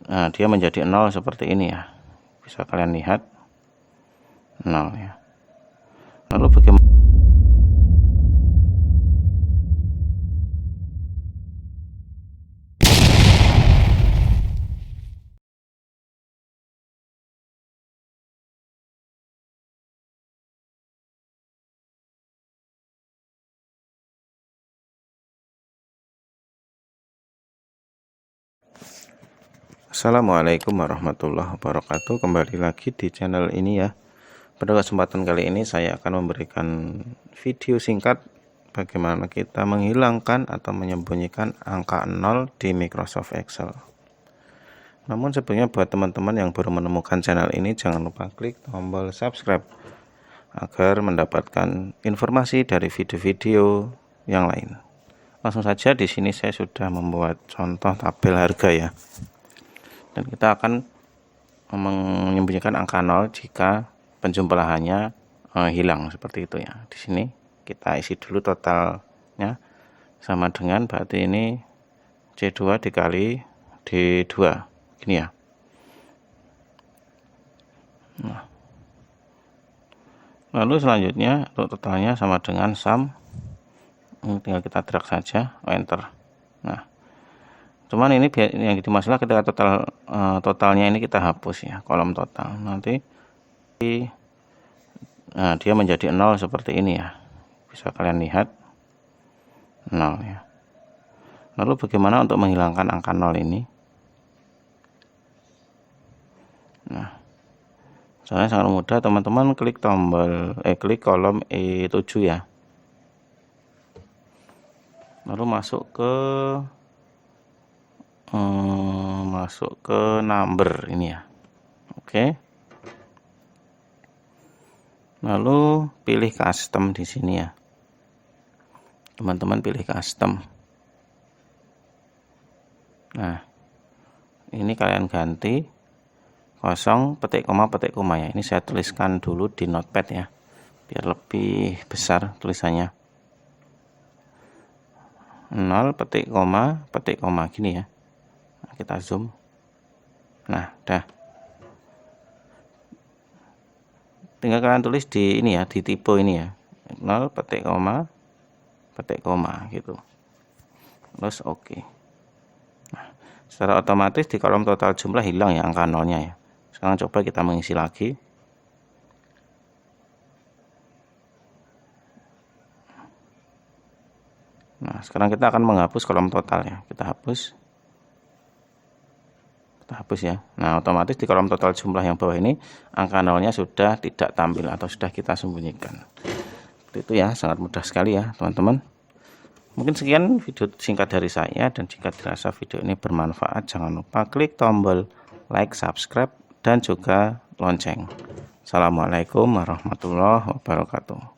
Nah, dia menjadi 0 seperti ini ya. Bisa kalian lihat 0 ya. Lalu bagaimana? Assalamualaikum warahmatullahi wabarakatuh. Kembali lagi di channel ini ya. Pada kesempatan kali ini saya akan memberikan video singkat bagaimana kita menghilangkan atau menyembunyikan angka 0 di Microsoft Excel. Namun sebelumnya buat teman-teman yang baru menemukan channel ini, jangan lupa klik tombol subscribe agar mendapatkan informasi dari video-video yang lain. Langsung saja, di sini saya sudah membuat contoh tabel harga ya. Dan kita akan menyembunyikan angka 0 jika penjumlahannya hilang seperti itu ya. Di sini kita isi dulu totalnya, sama dengan berarti ini C2 dikali D2 gini ya. Nah, lalu selanjutnya untuk totalnya sama dengan sum, ini tinggal kita drag saja, enter. Nah, cuman ini yang jadi masalah ketika totalnya ini kita hapus ya, kolom total. Nanti dia menjadi 0 seperti ini ya. Bisa kalian lihat 0 ya. Lalu bagaimana untuk menghilangkan angka 0 ini? Nah, caranya sangat mudah, teman-teman klik klik kolom E7 ya. Lalu masuk ke number ini ya. Oke. Lalu pilih custom di sini ya. Teman-teman pilih custom. Nah, ini kalian ganti kosong petik koma ya. Ini saya tuliskan dulu di notepad ya, biar lebih besar tulisannya. 0 petik koma gini ya. Nah, kita zoom. Nah, dah. Tinggal kalian tulis di ini ya, di tipe ini ya. 0 petik koma gitu. Terus oke. Nah, secara otomatis di kolom total jumlah hilang ya angka 0-nya ya. Sekarang coba kita mengisi lagi. Nah, sekarang kita akan menghapus kolom total ya. Kita hapus ya. Nah, otomatis di kolom total jumlah yang bawah ini angka 0-nya sudah tidak tampil atau sudah kita sembunyikan. Itu ya, sangat mudah sekali ya teman-teman. Mungkin sekian video singkat dari saya, dan jika dirasa video ini bermanfaat, jangan lupa klik tombol like, subscribe, dan juga lonceng. Assalamualaikum warahmatullahi wabarakatuh.